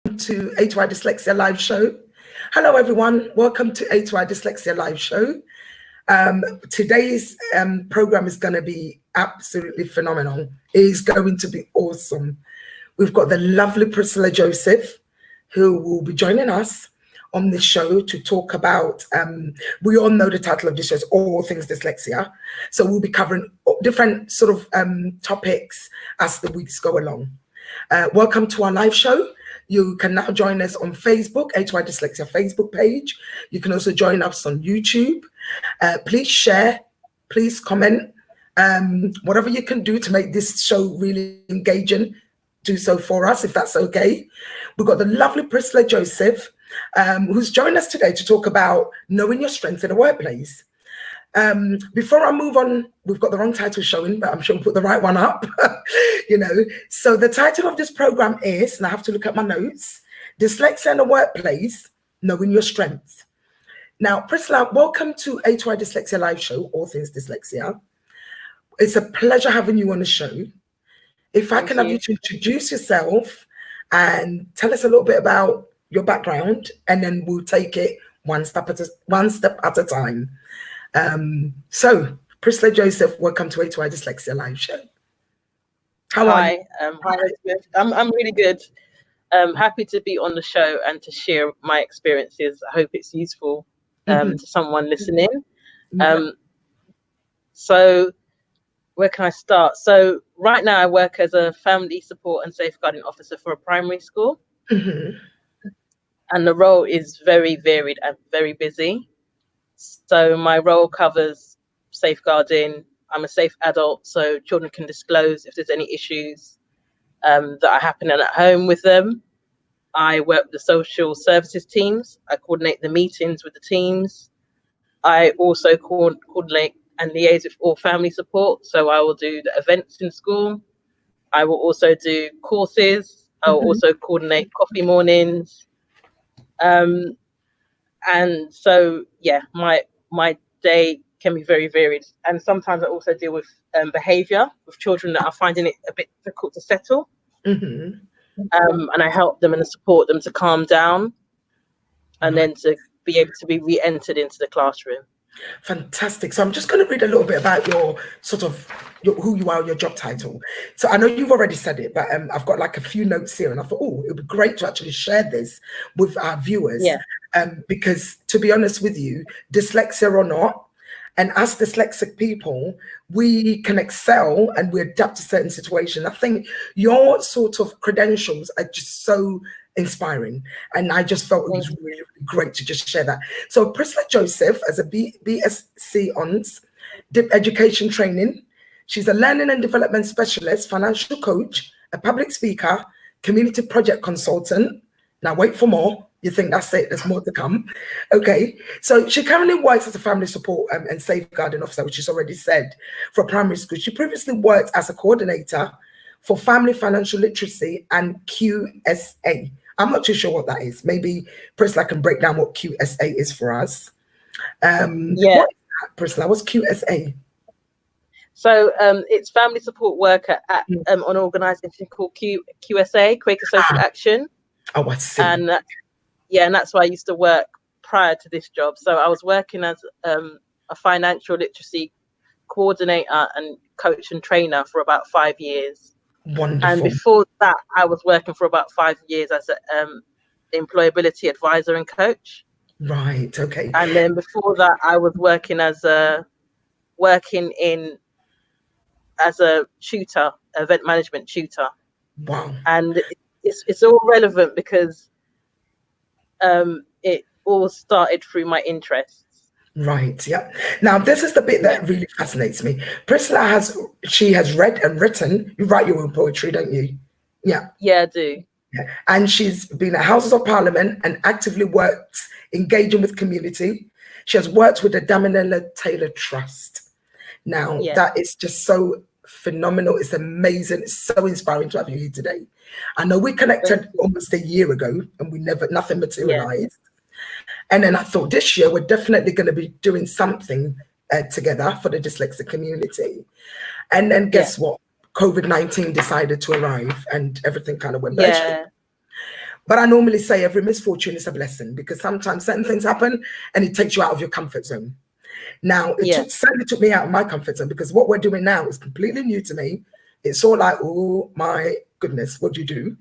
to A2I Dyslexia live show. Hello everyone, welcome to A2I Dyslexia live show. Today's program is going to be absolutely phenomenal. It is going to be awesome. We've got the lovely Priscilla Joseph, who will be joining us on this show to talk about, we all know the title of this show is All Things Dyslexia. So we'll be covering different sort of topics as the weeks go along. Welcome to our live show. You can now join us on Facebook, A2I Dyslexia Facebook page. You can also join us on YouTube. Please share, please comment, whatever you can do to make this show really engaging, do so for us, if that's okay. We've got the lovely Priscilla Joseph, who's joined us today to talk about knowing your strengths in the workplace. Before I move on, we've got the wrong title showing, but I'm sure we'll put the right one up. So the title of this program is, and I have to look at my notes, Dyslexia in the Workplace, Knowing Your Strengths. Now, Priscilla, welcome to A2I Dyslexia live show, All Things Dyslexia. It's a pleasure having you on the show. If I can have you to introduce yourself and tell us a little bit about your background, and then we'll take it one step at a time. So, Priscilla Joseph, welcome to A2I Dyslexia live show. How are you? Hi, Elizabeth. I'm really good. Happy to be on the show and to share my experiences. I hope it's useful to someone listening. So where can I start? So right now I work as a family support and safeguarding officer for a primary school. And the role is very varied and very busy. So my role covers safeguarding. I'm a safe adult, so children can disclose if there's any issues that are happening at home with them. I work with the social services teams. I coordinate the meetings with the teams. I also coordinate and liaise with all family support. So I will do the events in school. I will also do courses. I will also coordinate coffee mornings. And so, yeah, my day can be very varied. And sometimes I also deal with behaviour with children that are finding it a bit difficult to settle. And I help them and support them to calm down and then to be able to be re-entered into the classroom. Fantastic. So I'm just going to read a little bit about your who you are, your job title. So I know you've already said it, but I've got like a few notes here, and I thought, oh, it would be great to actually share this with our viewers. Because to be honest with you, dyslexia or not, and as dyslexic people, we can excel and we adapt to certain situations. I think your sort of credentials are just so inspiring, and I just felt it was really, really great to just share that. So Priscilla Joseph, as a BSc Hons, did education training. She's a learning and development specialist, financial coach, a public speaker, community project consultant. Now wait for more. You think that's it? There's more to come. Okay, so she currently works as a family support and safeguarding officer, which she's already said, for primary school. She previously worked as a coordinator for family financial literacy and QSA. I'm not too sure what that is. Maybe Priscilla can break down what QSA is for us. What is that, Priscilla? What's QSA? So it's family support worker at an organisation called QSA, Quaker Social Action. Oh, I see. And that's where I used to work prior to this job. So I was working as a financial literacy coordinator and coach and trainer for about 5 years. Wonderful. And before that, I was working for about 5 years as an employability advisor and coach. Right. Okay. And then before that, I was working as a tutor, event management tutor. Wow. And it's all relevant because it all started through my interests. Right. Yeah. Now, this is the bit that really fascinates me. Priscilla has read and written. You write your own poetry, don't you? Yeah. Yeah, I do. Yeah. And she's been at Houses of Parliament and actively works engaging with community. She has worked with the Daniela Taylor Trust. Now, that is just so phenomenal. It's amazing. It's so inspiring to have you here today. I know we connected almost a year ago and nothing materialized. And then I thought this year we're definitely going to be doing something together for the dyslexic community. And then guess what? COVID-19 decided to arrive and everything kind of went virtual. But I normally say every misfortune is a blessing, because sometimes certain things happen and it takes you out of your comfort zone. Now, certainly took me out of my comfort zone, because what we're doing now is completely new to me. It's all like, oh my goodness, what do you do?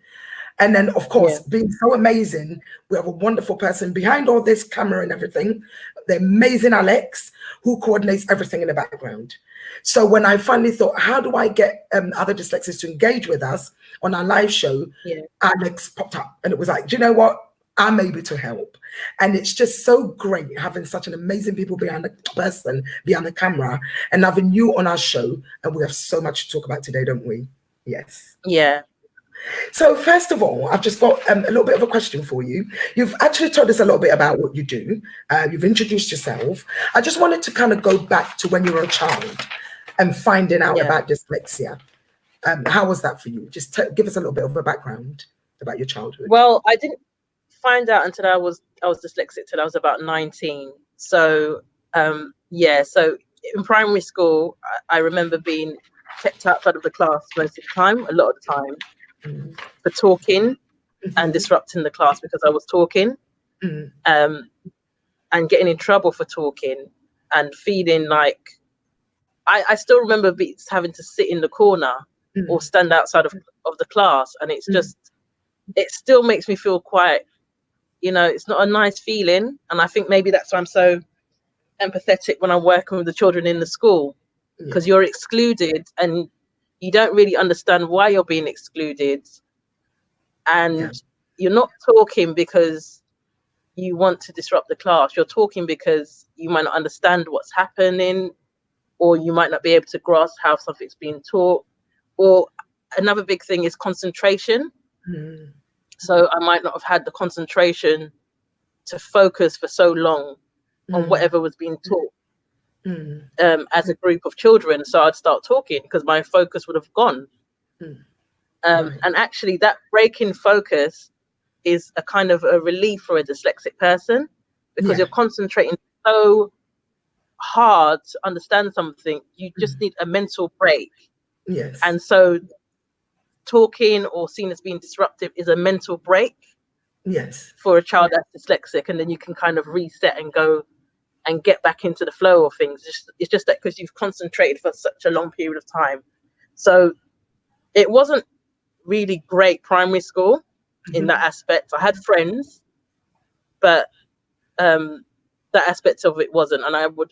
And then, of course, being so amazing, we have a wonderful person behind all this camera and everything, the amazing Alex, who coordinates everything in the background. So when I finally thought, how do I get other dyslexics to engage with us on our live show, Alex popped up, and it was like, do you know what? I'm able to help. And it's just so great having such an amazing people behind the camera, and having you on our show. And we have so much to talk about today, don't we? Yes. Yeah. So first of all, I've just got a little bit of a question for you. You've actually told us a little bit about what you do. You've introduced yourself. I just wanted to kind of go back to when you were a child and finding out about dyslexia. How was that for you? Just give us a little bit of a background about your childhood. Well, I didn't find out until I was dyslexic till I was about 19. So so in primary school, I remember being kept outside of the class most of the time, a lot of the time, for talking and disrupting the class because I was talking, and getting in trouble for talking, and feeling like I still remember having to sit in the corner or stand outside of the class, and it's just it still makes me feel quite, it's not a nice feeling. And I think maybe that's why I'm so empathetic when I'm working with the children in the school, because you're excluded and you don't really understand why you're being excluded. And you're not talking because you want to disrupt the class. You're talking because you might not understand what's happening, or you might not be able to grasp how something's being taught. Or another big thing is concentration. So I might not have had the concentration to focus for so long on whatever was being taught as a group of children. So I'd start talking because my focus would have gone. And actually that break in focus is a kind of a relief for a dyslexic person, because you're concentrating so hard to understand something. You just need a mental break. And so talking or seen as being disruptive is a mental break for a child that's dyslexic, and then you can kind of reset and go and get back into the flow of things. It's just that because you've concentrated for such a long period of time. So it wasn't really great primary school in that aspect. I had friends, but that aspect of it wasn't. And I would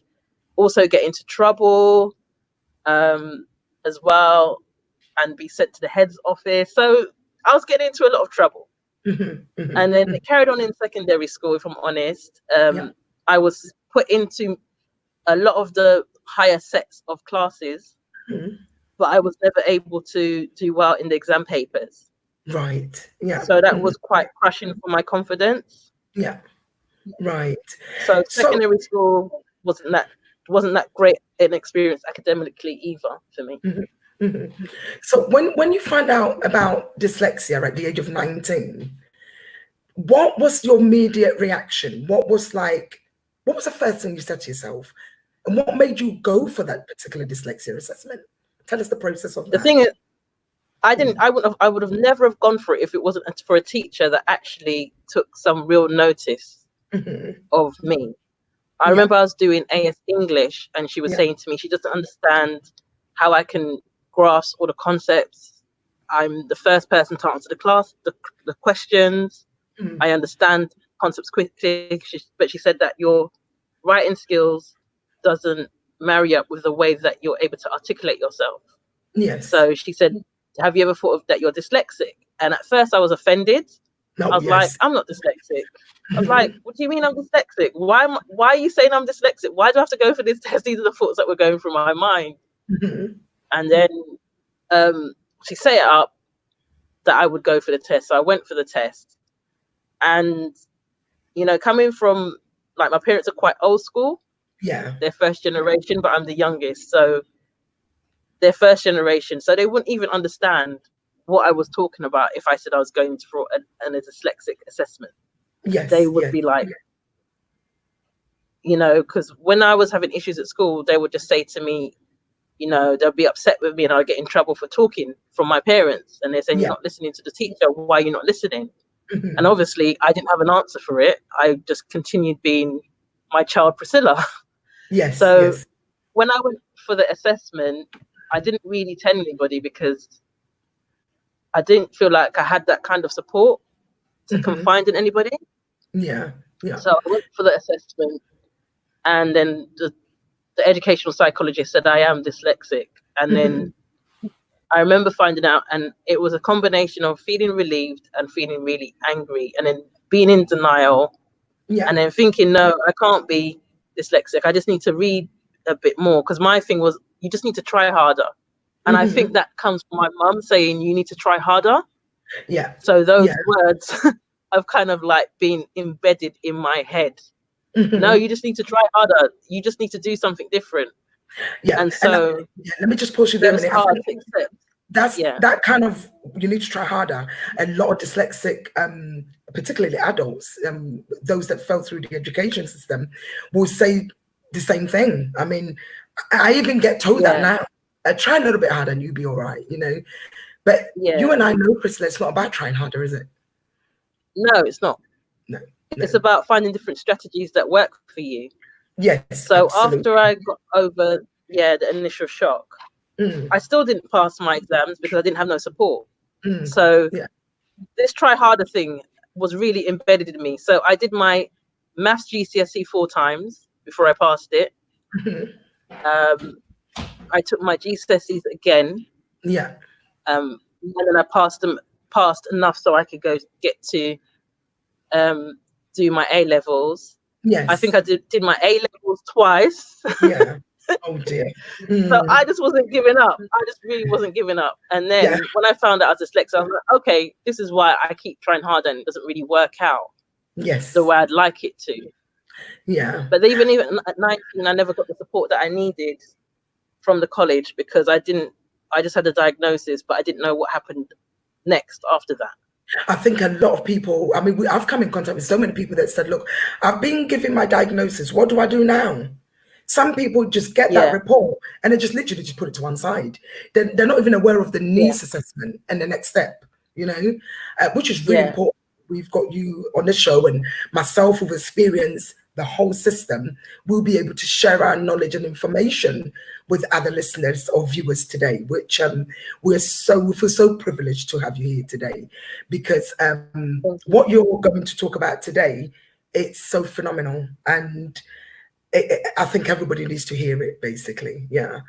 also get into trouble as well, and be sent to the head's office. So I was getting into a lot of trouble. And then it carried on in secondary school, if I'm honest. I was put into a lot of the higher sets of classes, but I was never able to do well in the exam papers. So that was quite crushing for my confidence. So secondary school wasn't that great an experience academically either for me. So when you find out about dyslexia at the age of 19, what was your immediate reaction? What was the first thing you said to yourself? And what made you go for that particular dyslexia assessment? Tell us the process of that. The thing is, I would have never have gone for it if it wasn't for a teacher that actually took some real notice of me. I remember I was doing AS English, and she was saying to me, she doesn't understand how I can grasp all the concepts. I'm the first person to answer the questions. I understand concepts quickly, but she said that your writing skills doesn't marry up with the way that you're able to articulate yourself. So she said, have you ever thought of that you're dyslexic? And at first I was offended. I was like, I'm not dyslexic. I was like, what do you mean I'm dyslexic? Why are you saying I'm dyslexic? Why do I have to go for this test? These are the thoughts that were going through my mind. And then she set it up that I would go for the test. So I went for the test. And, coming from, my parents are quite old school. They're first generation, but I'm the youngest. So they're first generation. So they wouldn't even understand what I was talking about if I said I was going for a dyslexic assessment. They would be like, because when I was having issues at school, they would just say to me, they'll be upset with me and I'll get in trouble for talking from my parents. And they're saying, you're not listening to the teacher. Why are you not listening? And obviously I didn't have an answer for it. I just continued being my child Priscilla. Yes. So Yes. when I went for the assessment, I didn't really tell anybody because I didn't feel like I had that kind of support to confide in anybody. Yeah. Yeah. So I went for the assessment, and then the educational psychologist said I am dyslexic. And then I remember finding out, and it was a combination of feeling relieved and feeling really angry, and then being in denial, Yeah. and then thinking, no, I can't be dyslexic. I just need to read a bit more, because my thing was, you just need to try harder. And I think that comes from my mum saying, you need to try harder. Yeah. So those words have kind of like been embedded in my head. No, you just need to try harder. You just need to do something different. Yeah. And so let me just pause you it there a was minute. hard to accept. That's Yeah. that kind of, you need to try harder. A lot of dyslexic, particularly adults, those that fell through the education system, will say the same thing. I mean, I even get told that now. Try a little bit harder and you'll be all right, you know. But you and I know, Priscilla, it's not about trying harder, is it? No, it's not. No. It's about finding different strategies that work for you. Yes. So absolutely. after I got over the initial shock, I still didn't pass my exams because I didn't have no support. So this try harder thing was really embedded in me. So I did my maths GCSE 4 times before I passed it. I took my GCSEs again. And then I passed enough so I could go get to do my A levels. Yes. I think I did my A levels twice. Yeah. Oh dear. So I just wasn't giving up. I just really wasn't giving up. And then when I found out I was dyslexic, I was like, okay, this is why I keep trying hard and it doesn't really work out the way I'd like it to. Yeah. But even at 19, I never got the support that I needed from the college because I just had a diagnosis, but I didn't know what happened next after that. I think a lot of people, I mean, I've come in contact with so many people that said, look, I've been given my diagnosis. What do I do now? Some people just get that report and they just literally just put it to one side. They're not even aware of the needs assessment and the next step, you know, which is really important. We've got you on the show, and myself who've experienced the whole system. We'll be able to share our knowledge and information with other listeners or viewers today, which we feel so privileged to have you here today, because what you're going to talk about today, it's so phenomenal, and I think everybody needs to hear it, basically. Yeah.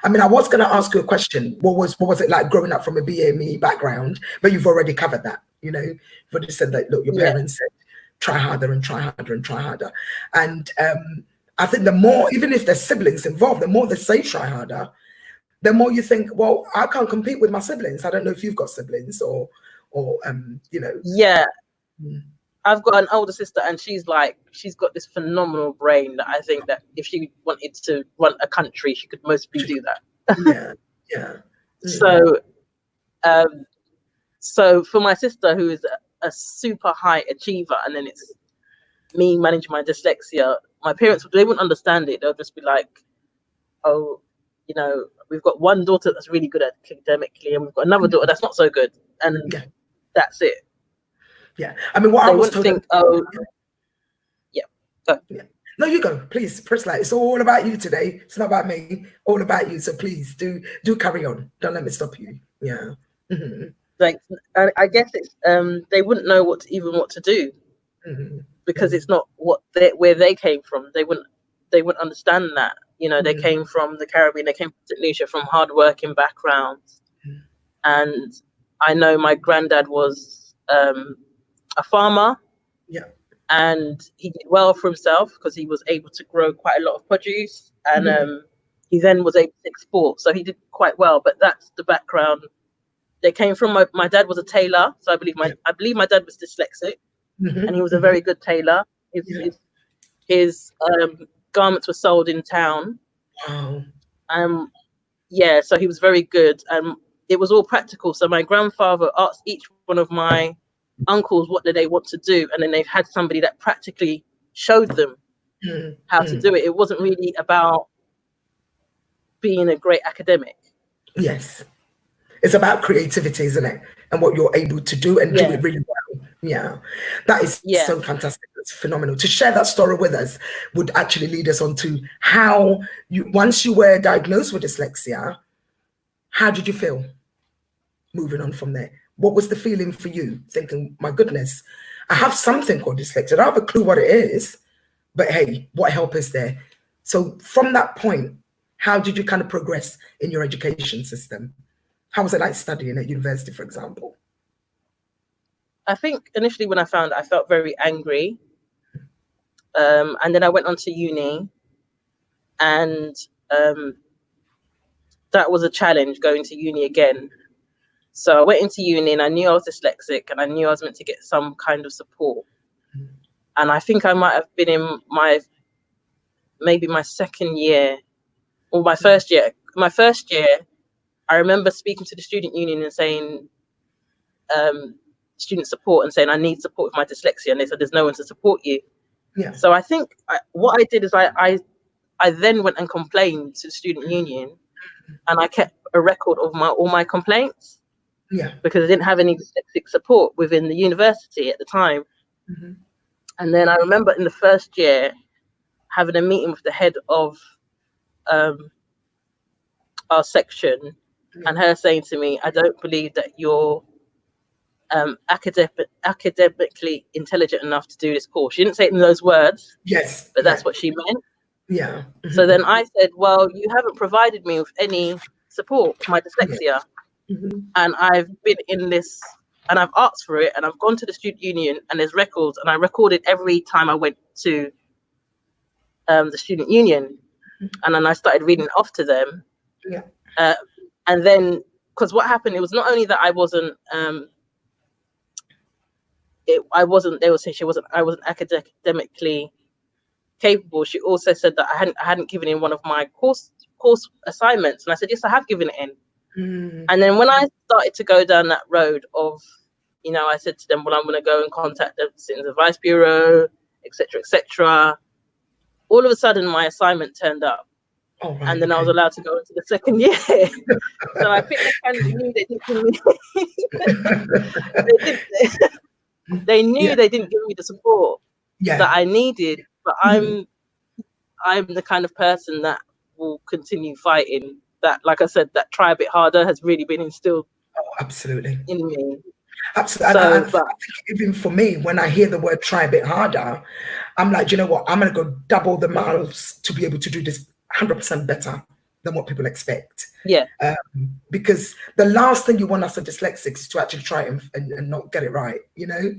I mean, I was going to ask you a question. What was it like growing up from a Bme background? But you've already covered that, you know. You've already said that, look, your parents said, try harder and try harder and try harder. And I think the more, even if there's siblings involved, the more they say try harder, the more you think, well, I can't compete with my siblings. I don't know if you've got siblings or you know. Yeah. I've got an older sister, and she's got this phenomenal brain that I think that if she wanted to run a country, she could mostly do that. Yeah. So for my sister, who is a super high achiever, and then it's me managing my dyslexia, my parents, they wouldn't understand it. They'll just be like, oh, you know, we've got one daughter that's really good academically, and we've got another daughter that's not so good, and that's it. Yeah, I mean, what I was told. No, you go, please, Priscilla. It's all about you today. It's not about me. All about you. So please do carry on. Don't let me stop you. Yeah. Like, I guess it's they wouldn't know what to do because it's not where they came from. They wouldn't understand that. You know, they came from the Caribbean. They came from St. Lucia, from hardworking backgrounds, and I know my granddad was a farmer, and he did well for himself because he was able to grow quite a lot of produce, and he then was able to export, so he did quite well. But that's the background they came from. My dad was a tailor, so I believe my dad was dyslexic, and he was a very good tailor. His garments were sold in town. Wow. So he was very good. It was all practical. So my grandfather asked each one of my uncles what did they want to do, and then they had somebody that practically showed them how to do it. It wasn't really about being a great academic. Yes, it's about creativity, isn't it? And what you're able to do and do it really well. Yeah, that is Yeah. so fantastic. It's phenomenal. To share that story with us would actually lead us on to how you, once you were diagnosed with dyslexia, how did you feel moving on from there? What was the feeling for you? Thinking, my goodness, I have something called dyslexia. I don't have a clue what it is, but hey, what help is there? So from that point, how did you kind of progress in your education system? How was it like studying at university, for example? I think initially when I found it, I felt very angry. And then I went on to uni, and that was a challenge going to uni again. So I went into uni and I knew I was dyslexic and I knew I was meant to get some kind of support. And I think I might have been in maybe my second year or my first year. My first year, I remember speaking to the student union and saying, student support, and saying, I need support with my dyslexia. And they said, there's no one to support you. Yeah. So I think what I did is I then went and complained to the student union, and I kept a record of all my complaints. Yeah. Because I didn't have any dyslexic support within the university at the time. Mm-hmm. And then I remember in the first year having a meeting with the head of our section, and her saying to me, I don't believe that you're academically intelligent enough to do this course. She didn't say it in those words, Yes, but that's what she meant. Yeah. Mm-hmm. So then I said, well, you haven't provided me with any support for my dyslexia. Mm-hmm. And I've been in this, and I've asked for it, and I've gone to the student union, and there's records, and I recorded every time I went to the student union, and then I started reading it off to them. Yeah. And then, because what happened, it was not only that I wasn't, they were saying I wasn't academically capable. She also said that I hadn't given in one of my course assignments, and I said, yes, I have given it in. And then when I started to go down that road of, I said to them, well, I'm going to go and contact the Citizens Advice Bureau, etc., etc. All of a sudden, my assignment turned up, and then I was allowed to go into the second year. So I think they kind of knew they didn't give me, they knew they didn't give me the support that I needed. But I'm the kind of person that will continue fighting. That, like I said, that try a bit harder has really been instilled absolutely in me. Absolutely. So, I think even for me, when I hear the word try a bit harder, I'm like, you know what, I'm going to go double the miles to be able to do this 100% better than what people expect. Yeah. Because the last thing you want as a dyslexic is to actually try and not get it right, I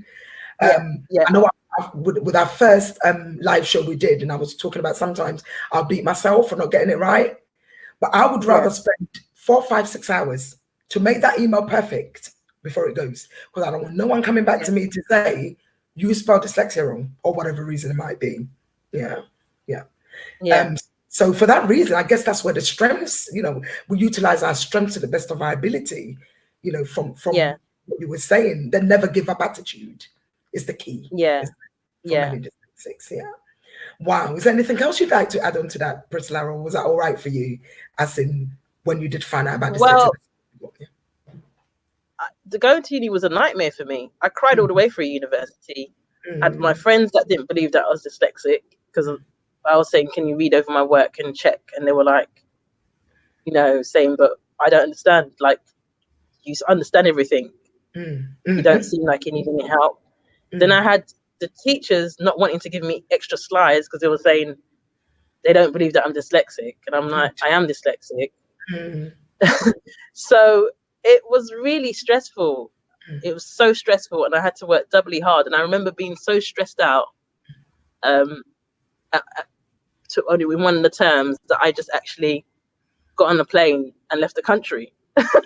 know with our first live show we did, and I was talking about sometimes I'll beat myself for not getting it right. But I would rather spend 4, 5, 6 hours to make that email perfect before it goes, because I don't want no one coming back to me to say you spelled dyslexia wrong or whatever reason it might be. So for that reason, I guess that's where the strengths, we utilize our strengths to the best of our ability, from what you were saying. The never give up attitude is the key. Many dyslexics. Wow. Is there anything else you'd like to add on to that, Priscilla, or was that all right for you, as in when you did find out about dyslexia? Going to uni was a nightmare for me. I cried all the way through university. I had my friends that didn't believe that I was dyslexic, because I was saying, can you read over my work and check? And they were like, saying, but I don't understand. Like, you understand everything. You don't seem like you need any help. Then I had the teachers not wanting to give me extra slides because they were saying they don't believe that I'm dyslexic. And I'm like, I am dyslexic. So it was really stressful. It was so stressful, and I had to work doubly hard. And I remember being so stressed out to only in one of the terms that I just actually got on a plane and left the country. Because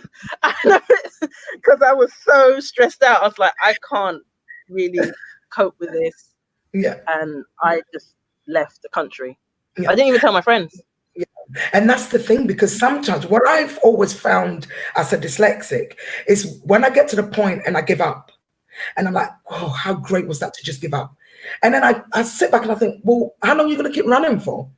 I was so stressed out. I was like, I can't really cope with this. And I just left the country. I didn't even tell my friends. And that's the thing, because sometimes what I've always found as a dyslexic is when I get to the point and I give up, and I'm like, oh, how great was that to just give up? And then I sit back and I think, well, how long are you going to keep running for?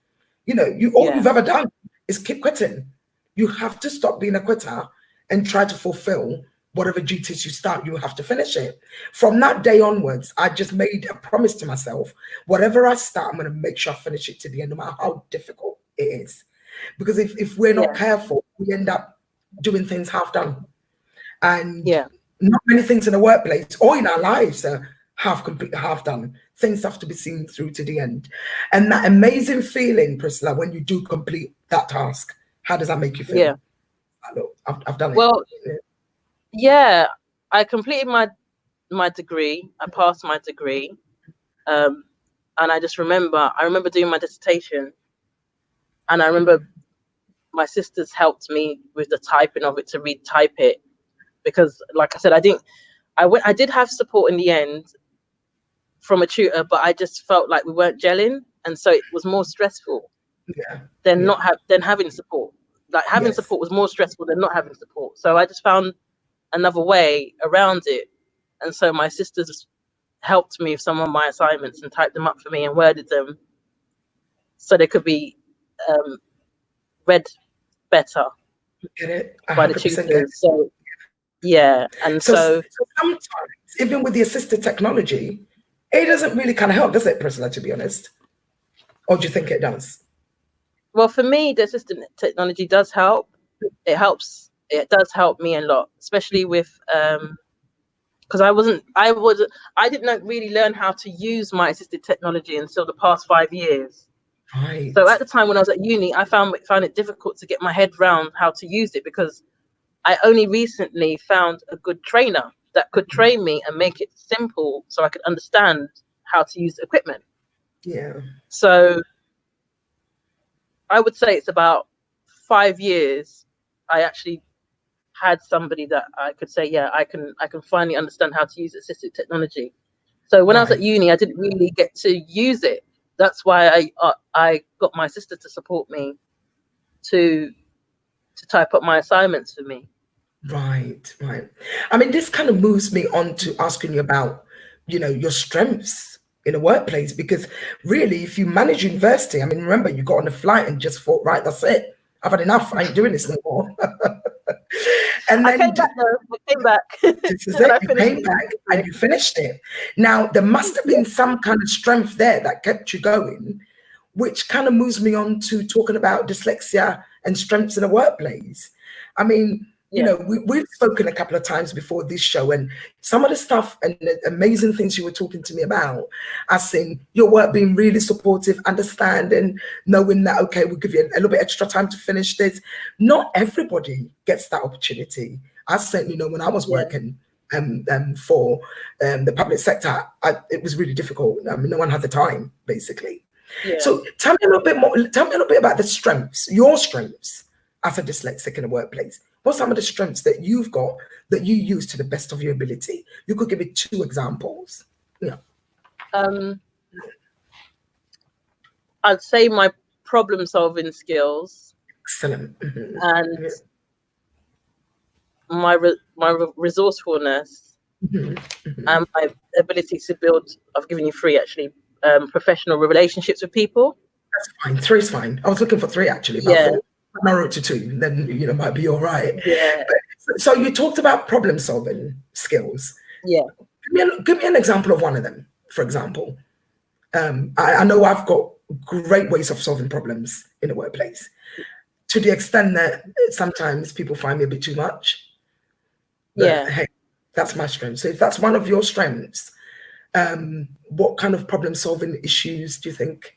You've ever done is keep quitting. You have to stop being a quitter and try to fulfill whatever duties you start, you have to finish it. From that day onwards, I just made a promise to myself, whatever I start, I'm going to make sure I finish it to the end, no matter how difficult it is. Because if we're not careful, we end up doing things half done. And not many things in the workplace or in our lives are half complete, half done. Things have to be seen through to the end. And that amazing feeling, Priscilla, when you do complete that task, how does that make you feel? Yeah. I've done it. Well, yeah, I completed my degree. I passed my degree. And I remember doing my dissertation, and I remember my sisters helped me with the typing of it, to retype it, because like I said, I did have support in the end from a tutor, but I just felt like we weren't gelling, and so it was more stressful than having support. Like having support was more stressful than not having support. So I just found another way around it, and so my sisters helped me with some of my assignments and typed them up for me and worded them so they could be read better by the tutors. So and so sometimes even with the assistive technology, it doesn't really kind of help, does it, Priscilla, to be honest? Or do you think it does? Well, for me, the assistive technology does help. It does help me a lot, especially with because I didn't really learn how to use my assistive technology until the past 5 years. Right. So at the time when I was at uni, I found it difficult to get my head around how to use it, because I only recently found a good trainer that could train me and make it simple so I could understand how to use the equipment. Yeah. So I would say it's about 5 years I actually had somebody that I could say, I can finally understand how to use assistive technology. So when I was at uni, I didn't really get to use it. That's why I got my sister to support me to type up my assignments for me. Right. I mean, this kind of moves me on to asking you about, your strengths in a workplace, because really, if you manage university, I mean, remember, you got on a flight and just thought, right, that's it. I've had enough. I ain't doing this no more. And then I came back though. I came back. This is it. You came back and you finished it. Now, there must have been some kind of strength there that kept you going, which kind of moves me on to talking about dyslexia and strengths in the workplace. I mean, we've spoken a couple of times before this show, and some of the stuff and the amazing things you were talking to me about, I think your work being really supportive, understanding, knowing that, okay, we'll give you a little bit extra time to finish this. Not everybody gets that opportunity. I certainly know when I was working for the public sector, it was really difficult. I mean, no one had the time, basically. Yeah. So tell me a little bit more. Tell me a little bit about the strengths, your strengths as a dyslexic in the workplace. What's some of the strengths that you've got that you use to the best of your ability? You could give me 2 examples. Yeah. I'd say my problem-solving skills. Excellent. And my resourcefulness and my ability to build. I've given you 3 actually. Professional relationships with people. That's fine. 3 is fine. I was looking for 3 actually. But I thought, narrow it to 2, then might be all right. Yeah. So you talked about problem solving skills. Yeah. Give me an example of one of them, for example. I know I've got great ways of solving problems in the workplace, to the extent that sometimes people find me a bit too much. But hey, that's my strength. So if that's one of your strengths, what kind of problem solving issues do you think,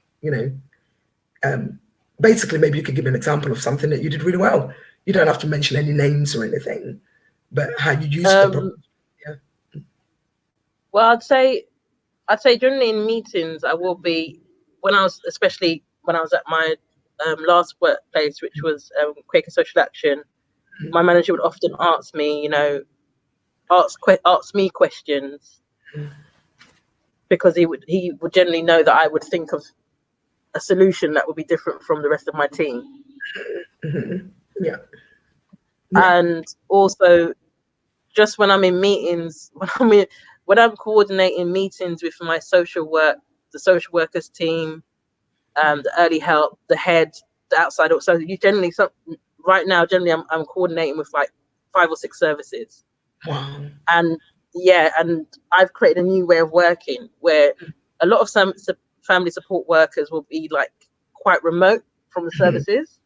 basically, maybe you could give an example of something that you did really well. You don't have to mention any names or anything, but how you used the problem. Yeah. Well, I'd say generally in meetings, I will be, especially when I was at my last workplace, which was Quaker Social Action, my manager would often ask me, ask me questions, because he would generally know that I would think of a solution that would be different from the rest of my team. Yeah. And also, just when I'm in meetings, when I'm coordinating meetings with my the social workers team, the early help, the head, the outside. So you generally, right now, I'm coordinating with like 5 or 6 services. Wow. And and I've created a new way of working where a lot of some family support workers will be like quite remote from the services,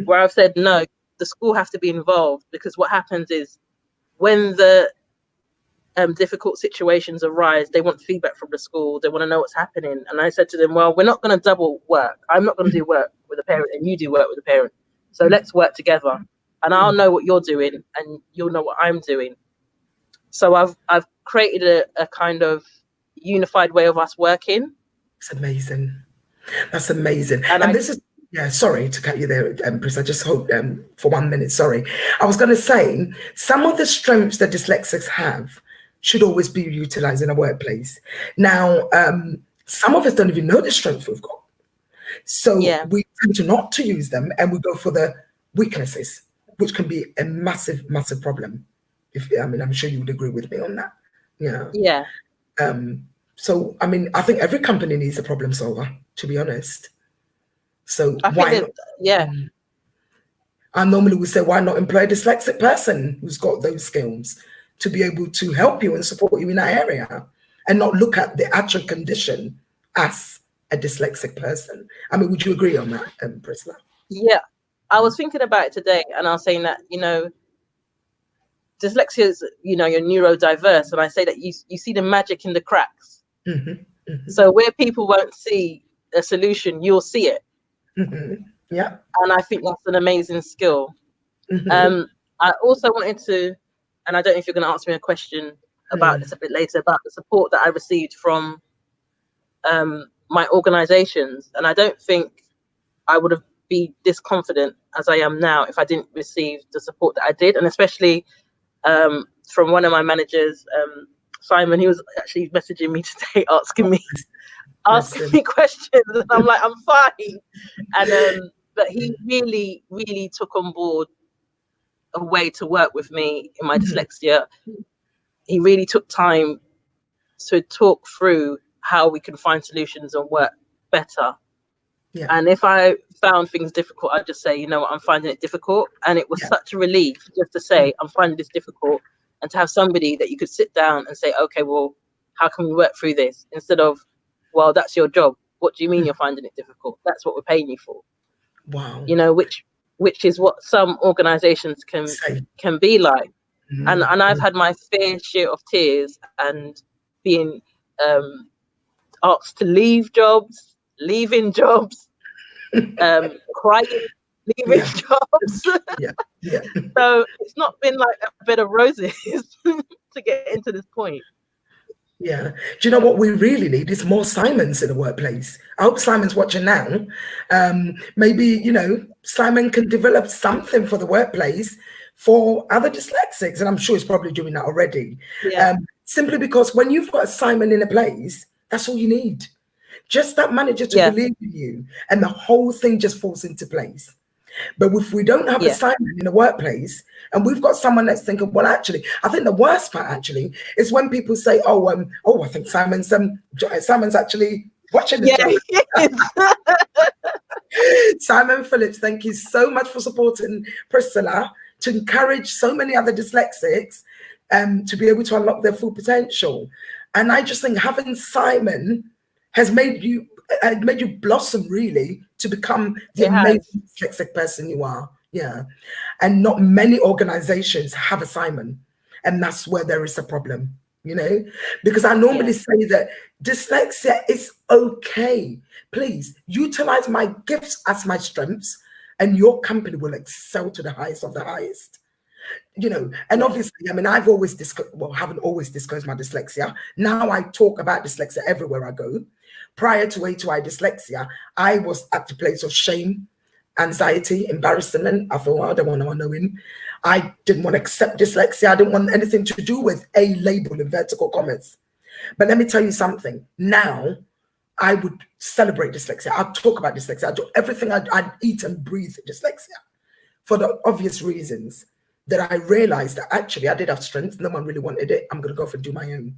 where I've said, no, the school have to be involved, because what happens is when the difficult situations arise, they want feedback from the school, they want to know what's happening. And I said to them, well, we're not going to double work. I'm not going to do work with a parent and you do work with a parent. So let's work together, and I'll know what you're doing and you'll know what I'm doing. So I've created a kind of unified way of us working. It's amazing. That's amazing. And this is, sorry to cut you there, Pris. I just hope for 1 minute, sorry. I was going to say, some of the strengths that dyslexics have should always be utilized in a workplace. Now, some of us don't even know the strengths we've got. So we tend to not to use them, and we go for the weaknesses, which can be a massive, massive problem. I'm sure you would agree with me on that. Yeah. So, I think every company needs a problem solver, to be honest. So I normally would say, why not employ a dyslexic person who's got those skills to be able to help you and support you in that area, and not look at the actual condition as a dyslexic person? Would you agree on that, Priscilla? Yeah, I was thinking about it today, and I was saying that, dyslexia is, you're neurodiverse, and I say that you see the magic in the cracks. So where people won't see a solution, you'll see it. Yeah. And I think that's an amazing skill. I also wanted to, and I don't know if you're going to ask me a question about this a bit later, about the support that I received from my organizations. And I don't think I would have been this confident as I am now if I didn't receive the support that I did. And especially from one of my managers, Simon, he was actually messaging me today, asking me questions, and I'm like, I'm fine. And but he really, really took on board a way to work with me in my dyslexia. He really took time to talk through how we can find solutions and work better. Yeah. And if I found things difficult, I'd just say, I'm finding it difficult. And it was such a relief just to say, I'm finding this difficult, and to have somebody that you could sit down and say, okay, well, how can we work through this? Instead of, well, that's your job. What do you mean you're finding it difficult? That's what we're paying you for. Wow. Which is what some organizations can be like. And I've had my fair share of tears and being asked to leave jobs, leaving jobs, crying, leaving jobs. So it's not been like a bed of roses to get into this point. Yeah. Do you know what we really need is more Simons in the workplace? I hope Simon's watching now. Maybe, Simon can develop something for the workplace for other dyslexics. And I'm sure he's probably doing that already. Yeah. Simply because when you've got a Simon in a place, that's all you need. Just that manager to believe in you, and the whole thing just falls into place. But if we don't have a Simon in the workplace, and we've got someone that's thinking, well, actually, I think the worst part actually is when people say, I think Simon's actually watching the show. Simon Phillips, thank you so much for supporting Priscilla, to encourage so many other dyslexics to be able to unlock their full potential. And I just think having Simon has made you blossom, really, to become the amazing dyslexic person you are. Yeah. And not many organizations have a Simon. And that's where there is a problem, because I normally say that dyslexia is okay. Please utilize my gifts as my strengths, and your company will excel to the highest of the highest. And obviously, I've always haven't always disclosed my dyslexia. Now I talk about dyslexia everywhere I go. Prior to A2I dyslexia, I was at the place of shame, anxiety, embarrassment. I thought, I don't want to know him. I didn't want to accept dyslexia. I didn't want anything to do with a label in vertical commas. But let me tell you something. Now, I would celebrate dyslexia. I'd talk about dyslexia. I'd do everything. I'd eat and breathe dyslexia, for the obvious reasons that I realized that actually I did have strength. No one really wanted it. I'm going to go off and do my own.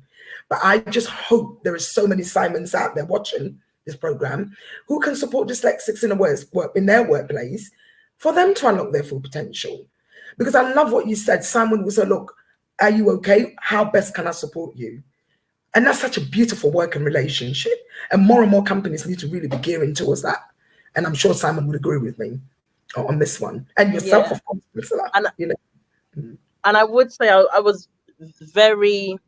But I just hope there is so many Simons out there watching this program who can support dyslexics in their workplace for them to unlock their full potential. Because I love what you said. Simon will say, look, Are you okay? How best can I support you? And that's such a beautiful working relationship. And more companies need to really be gearing towards that. And I'm sure Simon would agree with me on this one. And yourself, of course, Priscilla, you know. And I would say I was very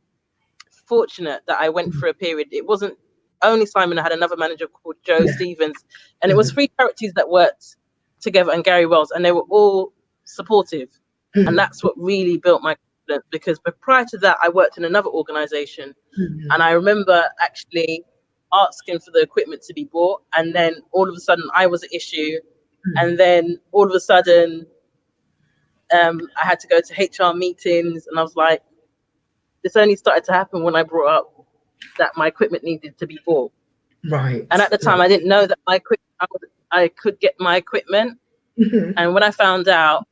fortunate that I went through a period. It wasn't only Simon. I had another manager called Joe Stevens, and it was 3 characters that worked together, and Gary Wells, and they were all supportive. And that's what really built my confidence, because prior to that, I worked in another organization, and I remember actually asking for the equipment to be bought, and then all of a sudden I was an issue, and then all of a sudden I had to go to HR meetings, and I was like, this only started to happen when I brought up that my equipment needed to be bought. Right. And at the time, I didn't know that I could get my equipment. And when I found out,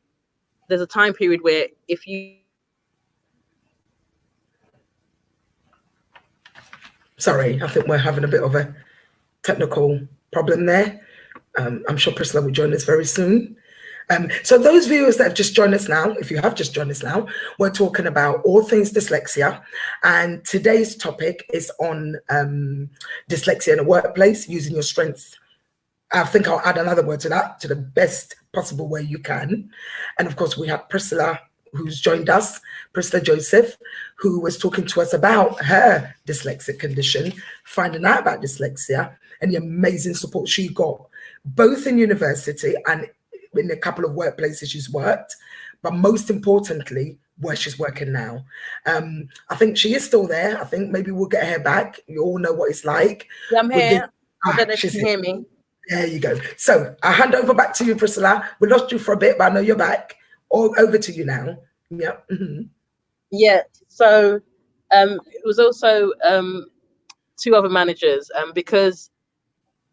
there's a time period where if you... Sorry, I think we're having a bit of a technical problem there. I'm sure Priscilla will join us very soon. So those viewers that have just joined us now, if you have just joined us now, we're talking about all things dyslexia. And today's topic is on dyslexia in the workplace, using your strengths. I think I'll add another word to that, to the best possible way you can. And of course, we have Priscilla, who's joined us, Priscilla Joseph, who was talking to us about her dyslexic condition, finding out about dyslexia, and the amazing support she got, both in university and in a couple of workplaces she's worked, but most importantly, where she's working now. I think she is still there. I think maybe we'll get her back. You all know what it's like. Yeah, I'm here. I don't know if you can hear me. There you go. So I'll hand over back to you, Priscilla. We lost you for a bit, but I know you're back. All over to you now. Yeah. Yeah. So it was also 2 other managers, because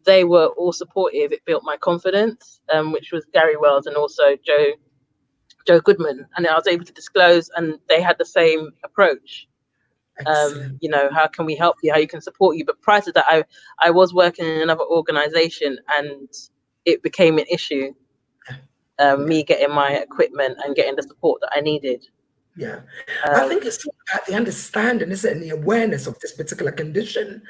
they were all supportive. It built my confidence, which was Gary Wells and also Joe Goodman. And I was able to disclose, and they had the same approach. You know, how can we help you? How you can support you? But prior to that, I was working in another organization, and it became an issue. Me getting my equipment and getting the support that I needed. Yeah, I think it's about the understanding, isn't it, and the awareness of this particular condition.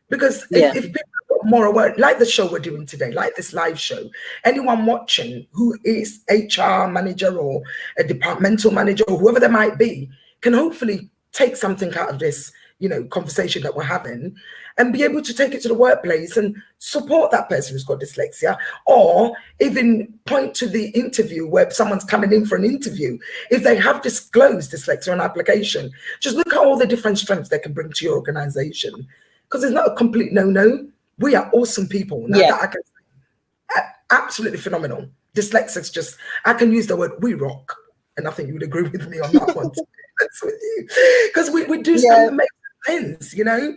Because if people are more aware, like the show we're doing today, like this live show, anyone watching who is HR manager or a departmental manager or whoever they might be, can hopefully take something out of this, you know, conversation that we're having, and be able to take it to the workplace and support that person who's got dyslexia, or even point to the interview where someone's coming in for an interview. If they have disclosed dyslexia on application, just look at all the different strengths they can bring to your organization, because it's not a complete no-no. We are awesome people. Now that I can say, absolutely phenomenal. Dyslexics, just, I can use the word we rock, and I think you would agree with me on that one. That's with you, because we do something that makes sense, you know.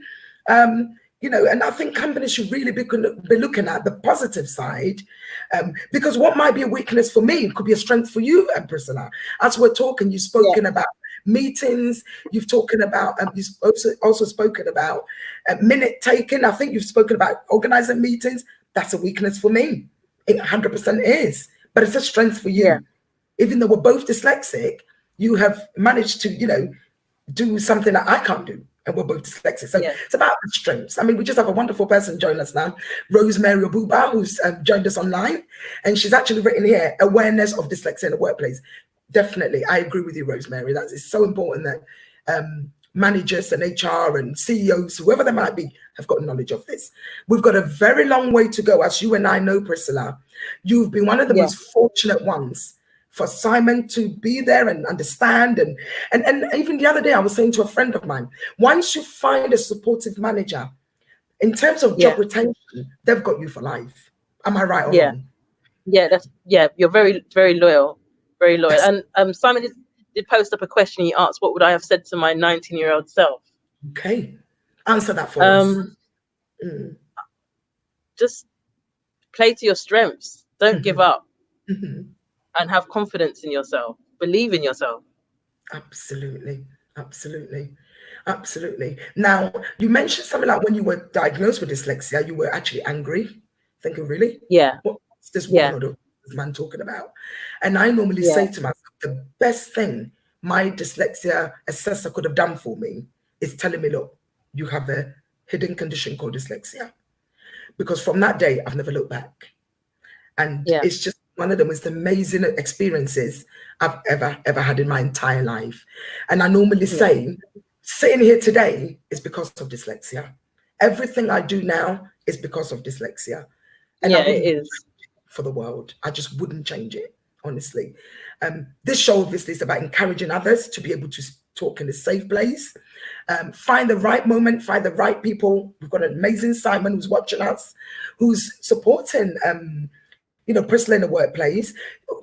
You know, and I think companies should really be looking at the positive side, because what might be a weakness for me could be a strength for you, Priscilla. As we're talking, you've spoken about meetings, you've talking about, you've also spoken about minute taking. I think you've spoken about organizing meetings. That's a weakness for me. It 100% is, but it's a strength for you. Even though we're both dyslexic, you have managed to, you know, do something that I can't do, and we're both dyslexic. So it's about the strengths. I mean, we just have a wonderful person join us now, Rosemary Obuba, who's joined us online, and she's actually written here, awareness of dyslexia in the workplace. Definitely, I agree with you, Rosemary. That is so important that managers and HR and CEOs, whoever they might be, have got knowledge of this. We've got a very long way to go, as you and I know, Priscilla. You've been one of the most fortunate ones for Simon to be there and understand. And even the other day, I was saying to a friend of mine, once you find a supportive manager, in terms of job retention, they've got you for life. Am I right or wrong? You're very, very loyal, very loyal. And Simon did post up a question. He asked, what would I have said to my 19-year-old self? Okay, answer that for us. Just play to your strengths. Don't give up. And have confidence in yourself. Believe in yourself. Absolutely. Absolutely. Absolutely. Now, you mentioned something like when you were diagnosed with dyslexia, you were actually angry, thinking, really? What's this woman or this man talking about? And I normally say to myself, the best thing my dyslexia assessor could have done for me is telling me, look, you have a hidden condition called dyslexia. Because from that day, I've never looked back. And it's just one of the most amazing experiences I've ever had in my entire life. And I normally say, sitting here today is because of dyslexia. Everything I do now is because of dyslexia. And it is. For the world, I just wouldn't change it, honestly. This show obviously is about encouraging others to be able to talk in a safe place. Find the right moment, find the right people. We've got an amazing Simon who's watching us, who's supporting Priscilla in the workplace.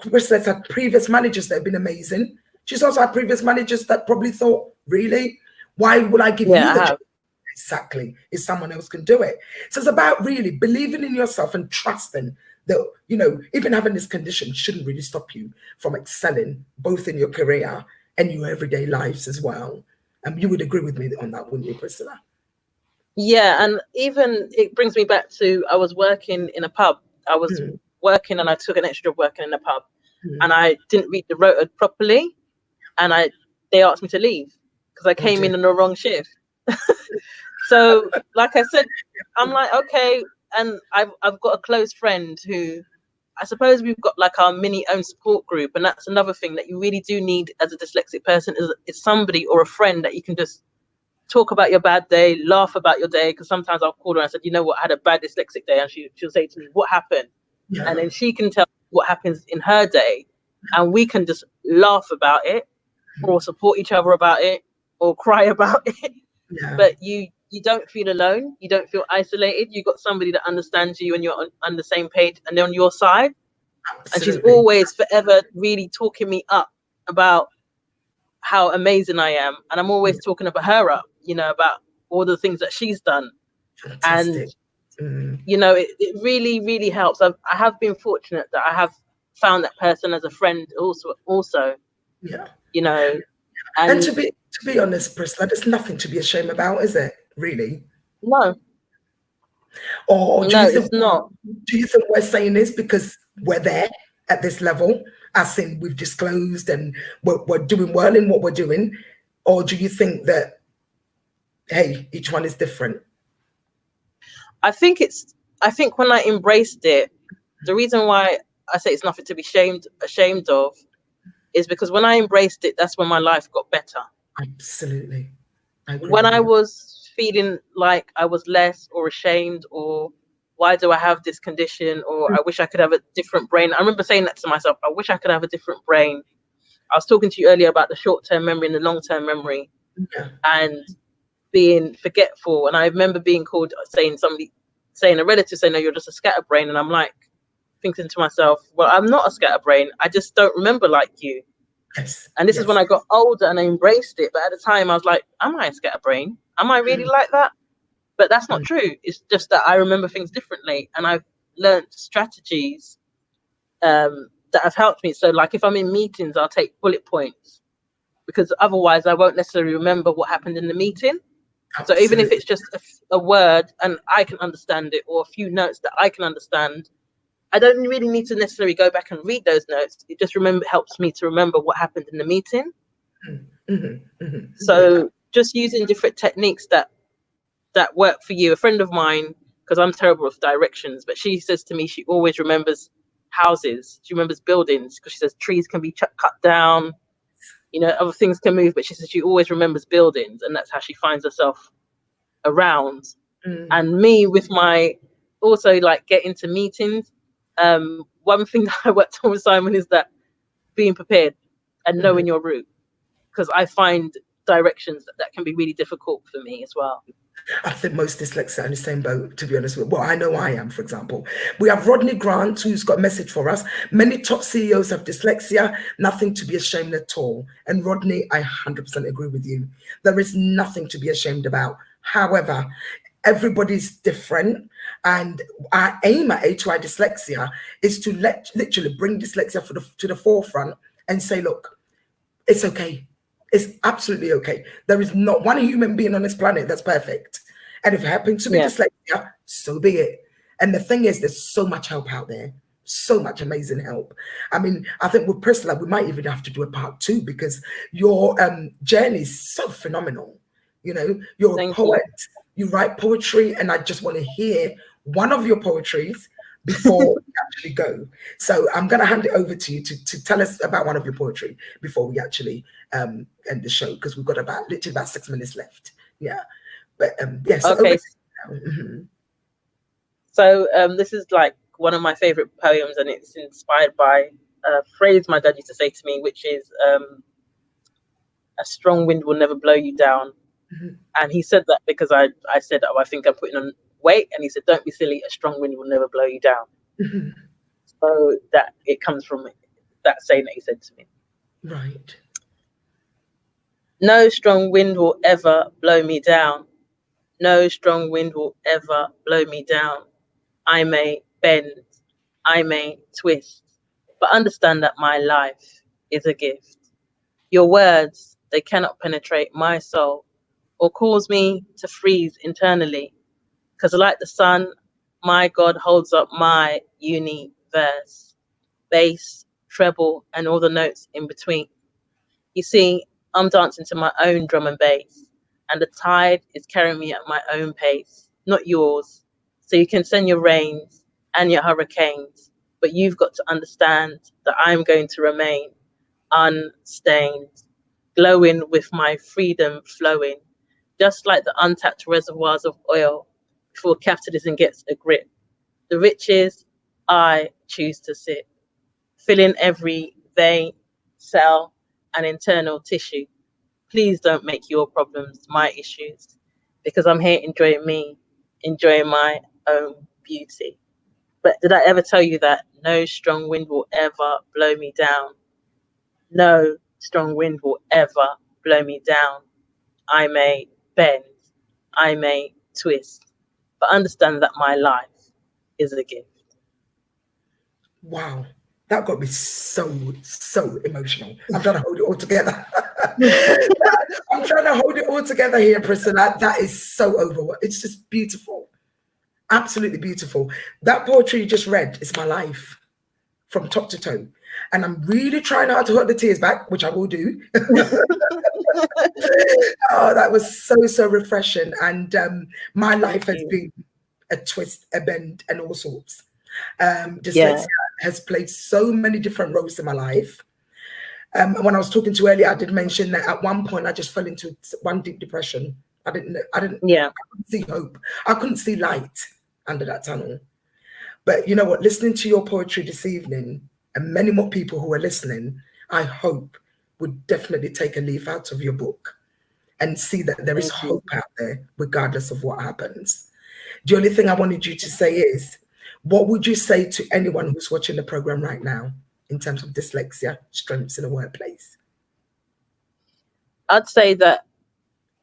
Priscilla's had previous managers that have been amazing. She's also had previous managers that probably thought, really? Why would I give you the job? Exactly, if someone else can do it. So it's about really believing in yourself and trusting that, even having this condition shouldn't really stop you from excelling both in your career and your everyday lives as well. You would agree with me on that, wouldn't you, Priscilla? Yeah, and even it brings me back to, I was working in a pub. I was working and I took an extra job working in a pub, and I didn't read the rota properly, and they asked me to leave because I came in on the wrong shift. So like I said, I'm like, okay. And I've got a close friend who, I suppose we've got like our mini own support group. And that's another thing that you really do need as a dyslexic person is somebody or a friend that you can just talk about your bad day, laugh about your day. Because sometimes I'll call her and I said, you know what, I had a bad dyslexic day. And she'll say to me, what happened? Yeah. And then she can tell what happens in her day. And we can just laugh about it or support each other about it or cry about it. Yeah. But you don't feel alone. You don't feel isolated. You got somebody that understands you and you're on the same page and they're on your side. Absolutely. And she's always forever really talking me up about how amazing I am. And I'm always talking about her up, about all the things that she's done. Fantastic. And, it really, really helps. I have been fortunate that I have found that person as a friend also. Yeah. And to be honest, Priscilla, there's nothing to be ashamed about, is it? Really? No. Or do you think, it's not. Do you think we're saying this because we're there at this level, as in we've disclosed and we're doing well in what we're doing? Or do you think that, hey, each one is different? I think when I embraced it, the reason why I say it's nothing to be ashamed of is because when I embraced it, that's when my life got better. Absolutely. When I was feeling like I was less or ashamed or why do I have this condition or I wish I could have a different brain. I remember saying that to myself, I wish I could have a different brain. I was talking to you earlier about the short-term memory and the long-term memory and being forgetful. And I remember being called, saying a relative saying, no, you're just a scatterbrain. And I'm like thinking to myself, well, I'm not a scatterbrain. I just don't remember like you. Yes. And this is when I got older and I embraced it. But at the time I was like, am I a scatterbrain? Am I really like that? But that's not true. It's just that I remember things differently. And I've learned strategies that have helped me. So like if I'm in meetings, I'll take bullet points because otherwise I won't necessarily remember what happened in the meeting. Absolutely. So even if it's just a word and I can understand it or a few notes that I can understand, I don't really need to necessarily go back and read those notes. It just helps me to remember what happened in the meeting. So just using different techniques that work for you. A friend of mine, because I'm terrible with directions, but she says to me she always remembers houses. She remembers buildings because she says trees can be cut down, other things can move, but she says she always remembers buildings, and that's how she finds herself around. And me with my also like get into meetings. One thing that I worked on with Simon is that being prepared and knowing your route, because I find directions that can be really difficult for me as well. I think most dyslexics are in the same boat, to be honest with you. Well, I know I am, for example. We have Rodney Grant, who's got a message for us. Many top CEOs have dyslexia, nothing to be ashamed at all. And Rodney, I 100% agree with you. There is nothing to be ashamed about. However, everybody's different. And our aim at A2I Dyslexia is to literally bring dyslexia to the forefront and say, look, it's okay. It's absolutely okay. There is not one human being on this planet that's perfect. And if it happens to be dyslexia, so be it. And the thing is, there's so much help out there. so much amazing help. I mean, I think with Priscilla, we might even have to do a part 2 because your journey is so phenomenal. You know, you're a Thank poet, you write poetry, and I just want to hear one of your poetries before we actually go. So I'm going to hand it over to you to tell us about one of your poetry before we actually end the show, because we've got literally about 6 minutes left. Yeah. But yes. Yeah, so okay. Mm-hmm. So this is like one of my favorite poems, and it's inspired by a phrase my dad used to say to me, which is a strong wind will never blow you down. Mm-hmm. And he said that because I said, oh, I think I'm putting on weight, and he said, don't be silly, a strong wind will never blow you down. Mm-hmm. So that it comes from that saying that he said to me. Right. No strong wind will ever blow me down. No strong wind will ever blow me down. I may bend, I may twist, but understand that my life is a gift. Your words, they cannot penetrate my soul or cause me to freeze internally, because like the sun, my God holds up my universe, bass, treble, and all the notes in between. You see, I'm dancing to my own drum and bass, and the tide is carrying me at my own pace, not yours. So you can send your rains and your hurricanes, but you've got to understand that I'm going to remain unstained, glowing with my freedom flowing, just like the untapped reservoirs of oil before capitalism gets a grip. The riches I choose to sip, filling every vein, cell, and internal tissue. Please don't make your problems my issues, because I'm here enjoying me, enjoying my own beauty. But did I ever tell you that no strong wind will ever blow me down? No strong wind will ever blow me down. I may bend, I may twist, but understand that my life is a gift. Wow. That got me so emotional. I'm trying to hold it all together. I'm trying to hold it all together here, Priscilla. That is so overwhelming. It's just beautiful. Absolutely beautiful. That poetry you just read is my life from top to toe. And I'm really trying hard to hold the tears back, which I will do. Oh, that was so refreshing. And my life has been a twist, a bend, and all sorts. Dyslexia has played so many different roles in my life. When I was talking to you earlier, I did mention that at one point I just fell into one deep depression. I couldn't see hope. I couldn't see light under that tunnel. But you know what? Listening to your poetry this evening, and many more people who are listening, I hope would definitely take a leaf out of your book and see that there is hope out there, regardless of what happens. The only thing I wanted you to say is, what would you say to anyone who's watching the program right now in terms of dyslexia, strengths in the workplace? I'd say that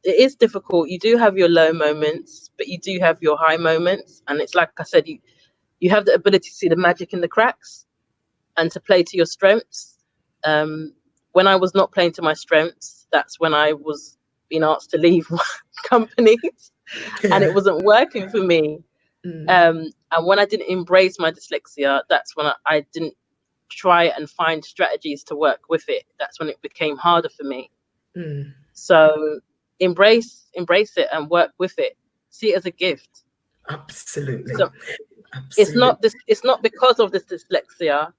it is difficult. You do have your low moments, but you do have your high moments. And it's like I said, you have the ability to see the magic in the cracks and to play to your strengths. When I was not playing to my strengths, that's when I was being asked to leave companies and it wasn't working for me. And when I didn't embrace my dyslexia, that's when I didn't try and find strategies to work with it. That's when it became harder for me. So embrace it and work with it. See it as a gift. Absolutely. So it's not because of this dyslexia.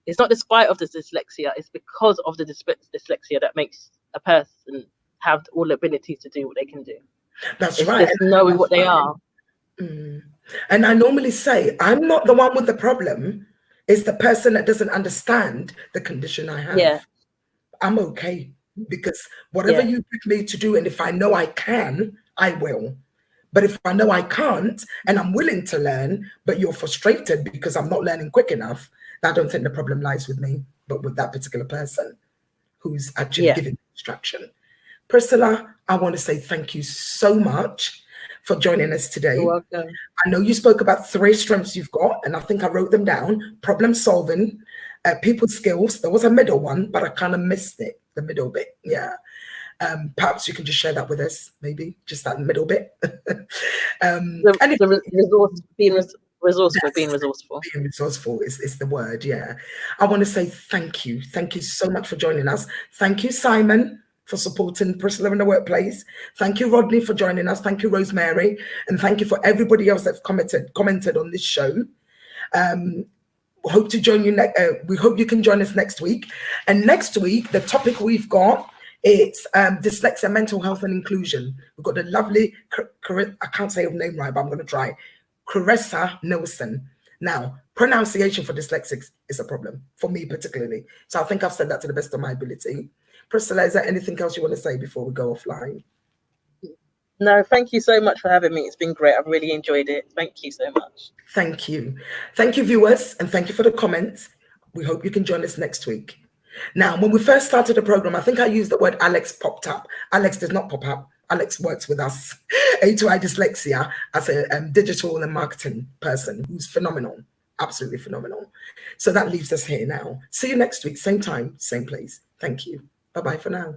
It's not despite of the dyslexia. It's because of the dyslexia that makes a person have all the abilities to do what they can do. That's right. Just knowing what they are. And I normally say, I'm not the one with the problem. It's the person that doesn't understand the condition I have. Yeah. I'm okay, because whatever you pick me to do, and if I know I can, I will. But if I know I can't and I'm willing to learn, but you're frustrated because I'm not learning quick enough, I don't think the problem lies with me, but with that particular person who's actually giving instruction. Priscilla, I want to say thank you so much for joining us today. You're welcome. I know you spoke about 3 strengths you've got, and I think I wrote them down: problem solving, people skills. There was a middle one, but I kind of missed it, the middle bit. Yeah. Perhaps you can just share that with us, maybe just that middle bit. Resourceful, being resourceful. Being resourceful is the word, yeah. I want to say thank you. Thank you so much for joining us. Thank you, Simon, for supporting Priscilla in the workplace. Thank you, Rodney, for joining us. Thank you, Rosemary. And thank you for everybody else that's commented on this show. Hope to join you we hope you can join us next week. And next week, the topic we've got is dyslexia, mental health, and inclusion. We've got the lovely, I can't say her name right, but I'm going to try, Caressa Nelson. Now, pronunciation for dyslexics is a problem for me particularly. So I think I've said that to the best of my ability. Priscilla, is there anything else you want to say before we go offline? No, thank you so much for having me. It's been great. I've really enjoyed it. Thank you so much. Thank you. Thank you, viewers, and thank you for the comments. We hope you can join us next week. Now, when we first started the program, I think I used the word Alex popped up. Alex does not pop up. Alex works with us, A2I Dyslexia, as a digital and marketing person who's phenomenal, absolutely phenomenal. So that leaves us here now. See you next week, same time, same place. Thank you. Bye-bye for now.